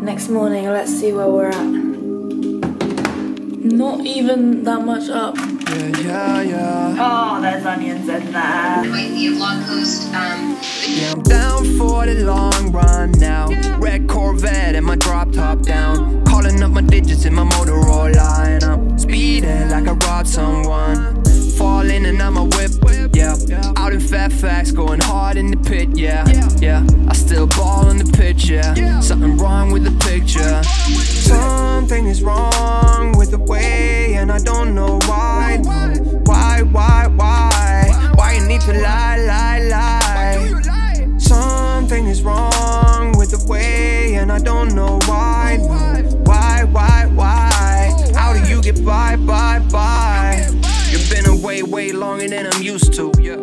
Next morning, let's see where we're at. Not even that much up. Yeah. Oh, there's onions in there. The blog post, Yeah, I'm down for the long run now. Red Corvette and my drop top down. Calling up my digits in my Motorola, and I'm speeding like I robbed someone. Falling and I'm a whip, yeah. Out in Fairfax, going hard in the pit, yeah. I still ball on the pitch, yeah. Something wrong with the picture. Something is wrong with the way, and I don't know why. Why you need to lie? Something is wrong with the way, and I don't know why. How do you get by? You've been away way longer than I'm used to. You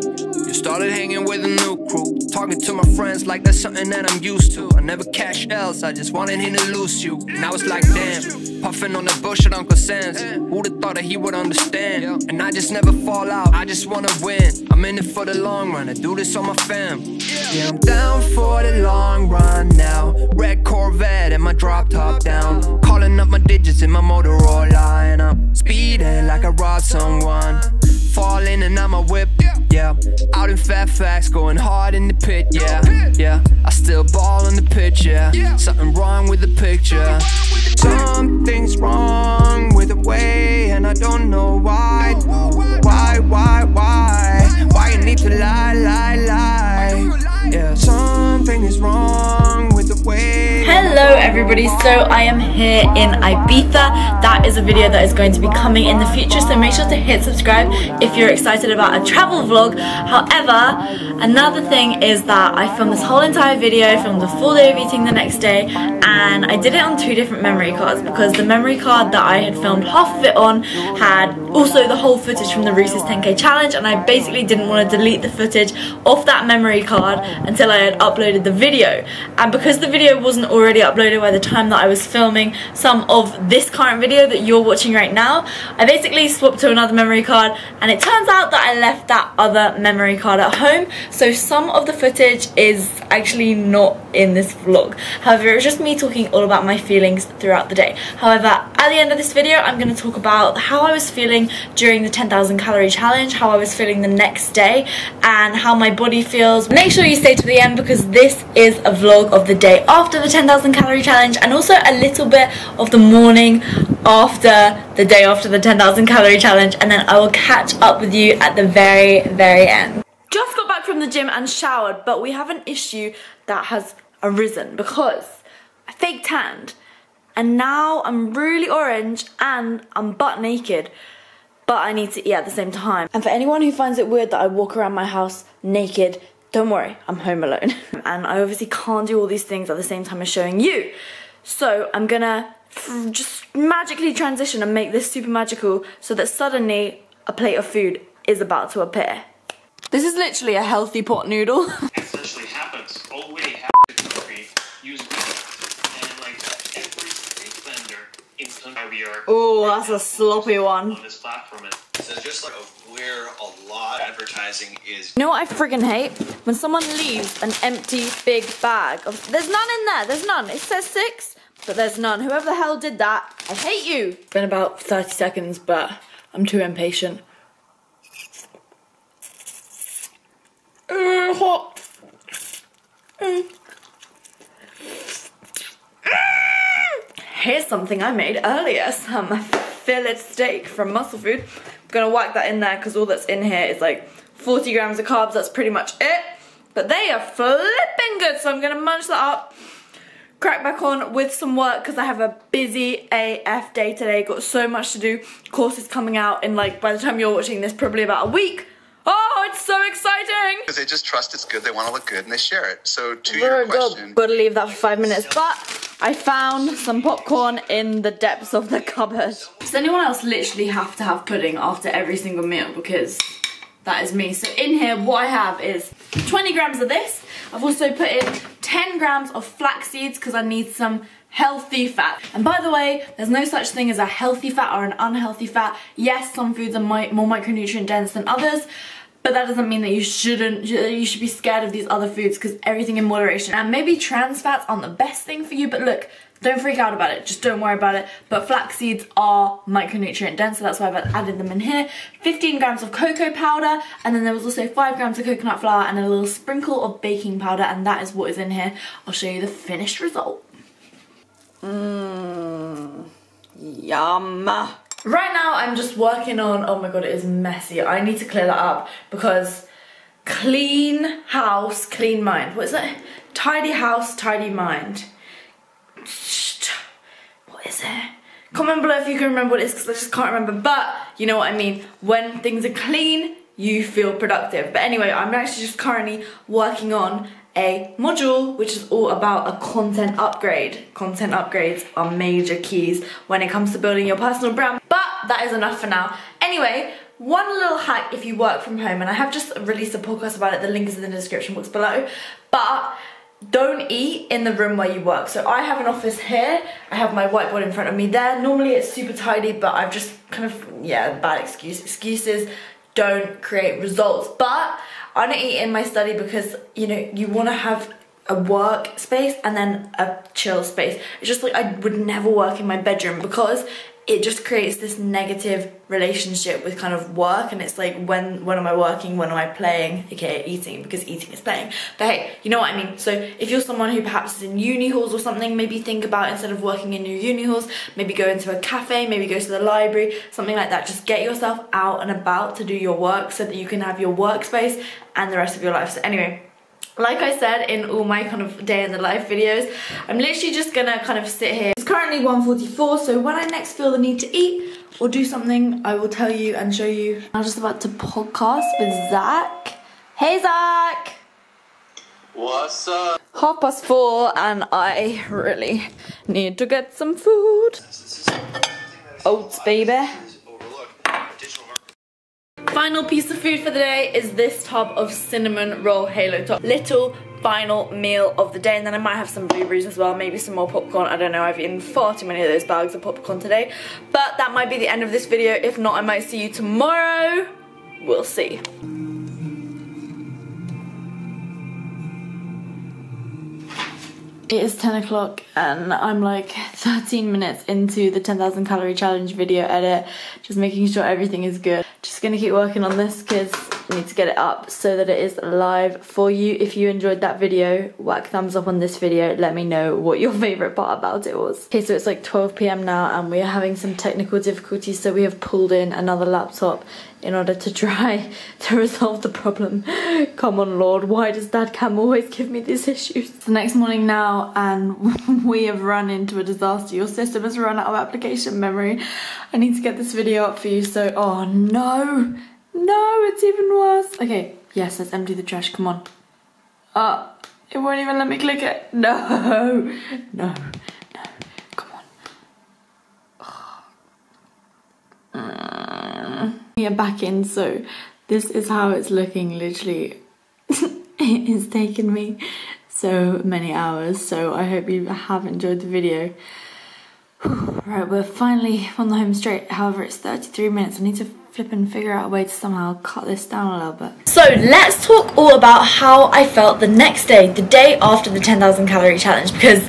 started hanging with a new crew, talking to my friends like that's something that I'm used to. I never cash L's, I just wanted him to lose you. Now it's like damn, puffing on the bush at Uncle Sam's. Who'd have thought that he would understand? And I just never fall out, I just wanna win. I'm in it for the long run, I do this on my fam. Yeah, I'm down for the long run now. Red Corvette and my drop top down. Calling up my digits in my Motorola, and I'm speeding like I robbed someone. Falling and I'm a whip, yeah. Out in Fairfax, going hard in the pit, yeah. I still ball on the pitch, yeah. Something wrong with the picture. Something's wrong with the way, and I don't know why. Why you need to lie? Yeah, something is wrong with the way. Hello everybody, so I am here in Ibiza. That is a video that is going to be coming in the future, so make sure to hit subscribe if you're excited about a travel vlog. However, another thing is that I filmed this whole entire video, filmed the full day of eating the next day, and I did it on 2 different memory cards because the memory card that I had filmed half of it on had also the whole footage from the Reese's 10K challenge, and I basically didn't want to delete the footage off that memory card until I had uploaded the video. And because the video wasn't already uploaded by the time that I was filming some of this current video that you're watching right now, I basically swapped to another memory card, and it turns out that I left that other memory card at home, so some of the footage is actually not in this vlog. However, it was just me talking all about my feelings throughout the day. However, at the end of this video, I'm going to talk about how I was feeling during the 10,000 calorie challenge, how I was feeling the next day, and how my body feels. Make sure you stay to the end because this is a vlog of the day after the 10,000 calorie challenge, and also a little bit of the morning after the day after the 10,000 calorie challenge, and then I will catch up with you at the very end. Just got back from the gym and showered, but we have an issue that has arisen because I fake tanned and now I'm really orange and I'm butt naked, but I need to eat at the same time. And for anyone who finds it weird that I walk around my house naked, don't worry, I'm home alone. And I obviously can't do all these things at the same time as showing you. So I'm gonna just magically transition and make this super magical so that suddenly a plate of food is about to appear. This is literally a healthy pot noodle. Essentially happens. All we have to use and like every street vendor in we are. Oh, that's a sloppy one. On this platform. So just like where a lot of advertising is. You know what I friggin' hate? When someone leaves an empty big bag of, there's none in there, there's none. It says 6, but there's none. Whoever the hell did that, I hate you. It's been about 30 seconds, but I'm too impatient. Hot. Here's something I made earlier, some fillet steak from Muscle Food. I'm gonna whack that in there because all that's in here is like 40 grams of carbs, that's pretty much it. But they are flipping good, so I'm gonna munch that up, crack back on with some work because I have a busy AF day today, got so much to do. Course is coming out in like, by the time you're watching this, probably about a week. Oh, it's so exciting! Because they just trust it's good, they want to look good, and they share it. So to your question... Gotta leave that for 5 minutes, but I found some popcorn in the depths of the cupboard. Does anyone else literally have to have pudding after every single meal? Because that is me. So in here, what I have is 20 grams of this. I've also put in 10 grams of flax seeds because I need some healthy fat. And by the way, there's no such thing as a healthy fat or an unhealthy fat. Yes, some foods are more micronutrient dense than others, but that doesn't mean that you should be scared of these other foods because everything in moderation. And maybe trans fats aren't the best thing for you, but look, Don't freak out about it, just don't worry about it. But flax seeds are micronutrient dense, so that's why I've added them in here. 15 grams of cocoa powder, and then there was also 5 grams of coconut flour and a little sprinkle of baking powder, and that is what is in here. I'll show you the finished result. Yum. Right now I'm just working on, oh my god, it is messy. I need to clear that up because clean house, clean mind. What is it? Tidy house, tidy mind. What is it? Comment below if you can remember what it is, because I just can't remember, but you know what I mean. When things are clean, you feel productive. But anyway, I'm actually just currently working on a module which is all about a content upgrade. Content upgrades are major keys when it comes to building your personal brand, but that is enough for now. Anyway, one little hack if you work from home, and I have just released a podcast about it, the link is in the description box below, but don't eat in the room where you work. So I have an office here, I have my whiteboard in front of me there. Normally it's super tidy, but I've just kind of, yeah, bad excuses don't create results. But I don't eat in my study because, you know, you want to have a work space and then a chill space. It's just like I would never work in my bedroom because it just creates this negative relationship with kind of work, and it's like when am I working, when am I playing, aka eating, because eating is playing. But hey, you know what I mean. So if you're someone who perhaps is in uni halls or something, maybe think about, instead of working in your uni halls, maybe go into a cafe, maybe go to the library, something like that. Just get yourself out and about to do your work so that you can have your workspace and the rest of your life. So anyway, like I said in all my kind of day in the life videos, I'm literally just gonna kind of sit here. It's currently 1:44, so when I next feel the need to eat or do something, I will tell you and show you. I'm just about to podcast with Zach. Hey Zach! What's up? 4:30 and I really need to get some food. Oats, baby. Final piece of food for the day is this tub of cinnamon roll halo top. Little final meal of the day, and then I might have some blueberries as well, maybe some more popcorn. I don't know, I've eaten far too many of those bags of popcorn today. But that might be the end of this video. If not, I might see you tomorrow. We'll see. It is 10 o'clock and I'm like 13 minutes into the 10,000 calorie challenge video edit, just making sure everything is good. Just gonna keep working on this because I need to get it up so that it is live for you. If you enjoyed that video, whack thumbs up on this video. Let me know what your favorite part about it was. Okay, so it's like 12 PM now and we are having some technical difficulties, so we have pulled in another laptop in order to try to resolve the problem. Come on, Lord, why does Dad Cam always give me these issues? It's the next morning now and we have run into a disaster. Your system has run out of application memory. I need to get this video up for you, so, oh no, it's even worse. Okay, yes, let's empty the trash, come on. It won't even let me click it. No, come on. We are back in, so this is how it's looking. Literally it has taken me so many hours, so I hope you have enjoyed the video. Right, we're finally on the home straight. However, it's 33 minutes. I need to flip and figure out a way to somehow cut this down a little bit. So let's talk all about how I felt the next day, the day after the 10,000 calorie challenge, because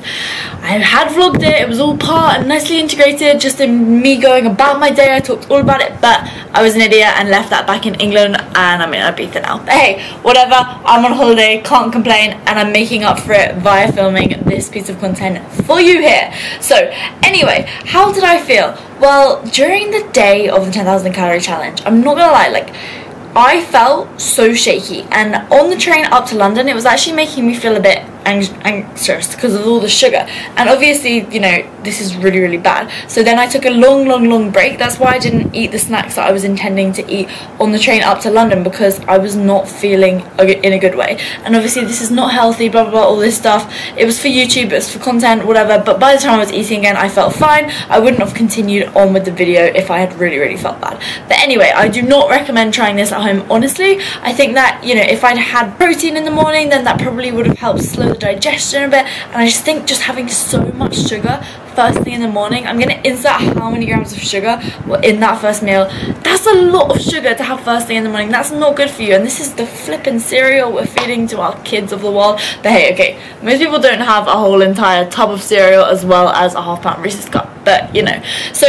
I had vlogged it. It was all part and nicely integrated, just in me going about my day. I talked all about it, but I was an idiot and left that back in England, and I'm in Ibiza now. But hey, whatever, I'm on holiday, can't complain, and I'm making up for it via filming this piece of content for you here. So anyway, how did I feel? Well, during the day of the 10,000 calorie challenge, I'm not gonna lie, like, I felt so shaky, and on the train up to London it was actually making me feel a bit anxious because of all the sugar, and obviously, you know, this is really bad. So then I took a long break. That's why I didn't eat the snacks that I was intending to eat on the train up to London, because I was not feeling in a good way, and obviously this is not healthy, blah blah blah, all this stuff. It was for YouTube, it's for content, whatever, but by the time I was eating again I felt fine. I wouldn't have continued on with the video if I had really felt bad. But anyway, I do not recommend trying this at home, honestly. I think that, you know, if I'd had protein in the morning, then that probably would have helped slow the digestion a bit, and I just think just having so much sugar first thing in the morning, I'm gonna insert how many grams of sugar were in that first meal. That's a lot of sugar to have first thing in the morning. That's not good for you, and this is the flipping cereal we're feeding to our kids of the world. But hey, okay, most people don't have a whole entire tub of cereal as well as a half-pound Reese's cup, but you know. So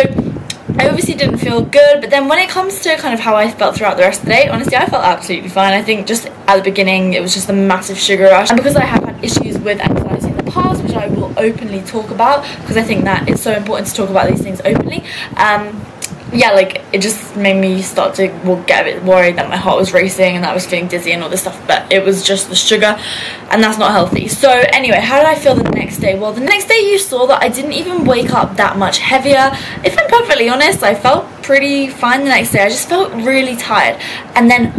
I obviously didn't feel good, but then when it comes to kind of how I felt throughout the rest of the day, honestly, I felt absolutely fine. I think just at the beginning, it was just a massive sugar rush, and because I have had issues with anxiety in the past, which I will openly talk about, because I think that it's so important to talk about these things openly, yeah, like, it just made me start to get a bit worried that my heart was racing and that I was feeling dizzy and all this stuff, but it was just the sugar, and that's not healthy. So anyway, how did I feel the next day? Well, the next day you saw that I didn't even wake up that much heavier. If I'm perfectly honest, I felt pretty fine the next day. I just felt really tired, and then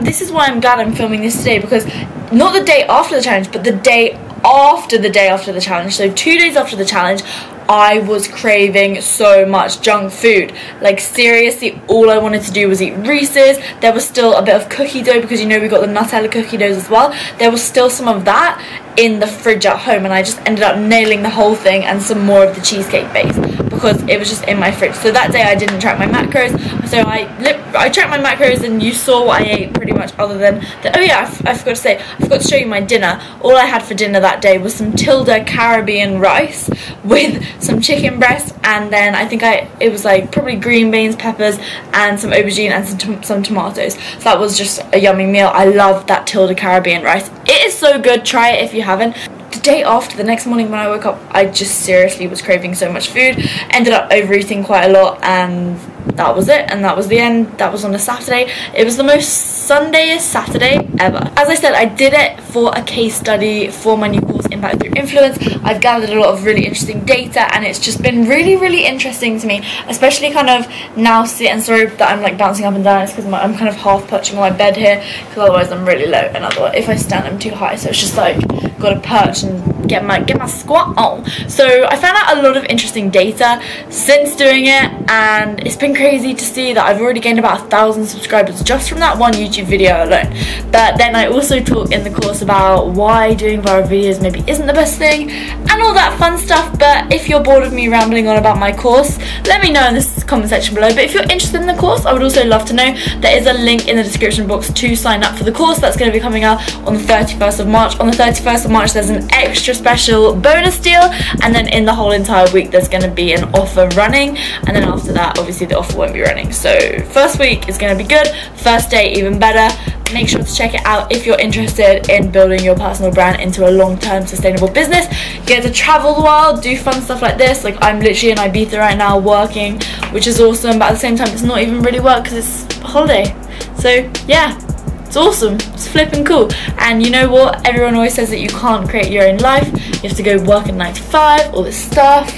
this is why I'm glad I'm filming this today, because not the day after the challenge, but the day after the challenge, so 2 days after the challenge, I was craving so much junk food. Like, seriously, all I wanted to do was eat Reese's. There was still a bit of cookie dough, because you know we got the Nutella cookie doughs as well. There was still some of that in the fridge at home, and I just ended up nailing the whole thing and some more of the cheesecake base, because it was just in my fridge. So that day I didn't track my macros, so I tracked my macros, and you saw what I ate pretty much, other than oh yeah, I forgot to say, I forgot to show you my dinner. All I had for dinner that day was some Tilda Caribbean rice with some chicken breast, and then I think it was like probably green beans, peppers, and some aubergine and some tomatoes. So that was just a yummy meal. I love that Tilda Caribbean rice. It is so good. Try it if you haven't. The day after, the next morning when I woke up, I just seriously was craving so much food. Ended up overeating quite a lot, and that was it, and that was the end. That was on a Saturday. It was the most Sundayest Saturday ever. As I said, I did it for a case study for my new course, Impact Through Influence. I've gathered a lot of really interesting data, and it's just been really, really interesting to me, especially kind of now and sorry that I'm like bouncing up and down. It's because I'm kind of half perching on my bed here, because otherwise I'm really low, and otherwise if I stand I'm too high, so it's just like got to perch and get my squat on. So I found out a lot of interesting data since doing it, and it's been crazy to see that I've already gained about 1,000 subscribers just from that one YouTube video alone. But then I also talk in the course about why doing viral videos maybe isn't the best thing and all that fun stuff. But if you're bored of me rambling on about my course, let me know in the comment section below. But if you're interested in the course, I would also love to know. There is a link in the description box to sign up for the course. That's going to be coming out on the 31st of March. On the 31st of March there's an extra special bonus deal, and then in the whole entire week there's going to be an offer running, and then after that obviously the offer won't be running. So first week is going to be good, first day even better. Make sure to check it out if you're interested in building your personal brand into a long-term sustainable business. You get to travel the world, do fun stuff like this. Like, I'm literally in Ibiza right now working, which is awesome, but at the same time it's not even really work because it's a holiday. So yeah, it's awesome, it's flipping cool. And you know what, everyone always says that you can't create your own life, you have to go work at 9 to 5, all this stuff.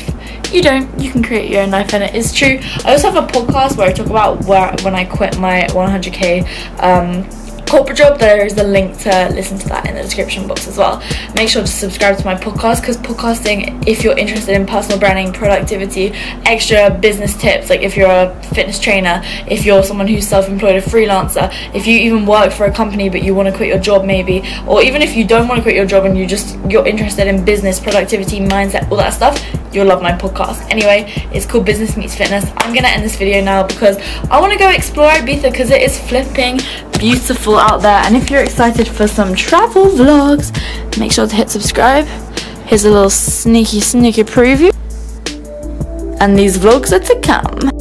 You don't, you can create your own life, and it is true. I also have a podcast where I talk about when I quit my 100k corporate job. There is a link to listen to that in the description box as well. Make sure to subscribe to my podcast, because podcasting, if you're interested in personal branding, productivity, extra business tips, like if you're a fitness trainer, if you're someone who's self-employed, a freelancer, if you even work for a company but you want to quit your job maybe, or even if you don't want to quit your job and you're interested in business, productivity, mindset, all that stuff, you'll love my podcast. Anyway, it's called Business Meets Fitness. I'm gonna end this video now because I want to go explore Ibiza, because it is flipping beautiful out there. And if you're excited for some travel vlogs, make sure to hit subscribe. Here's a little sneaky preview, and these vlogs are to come.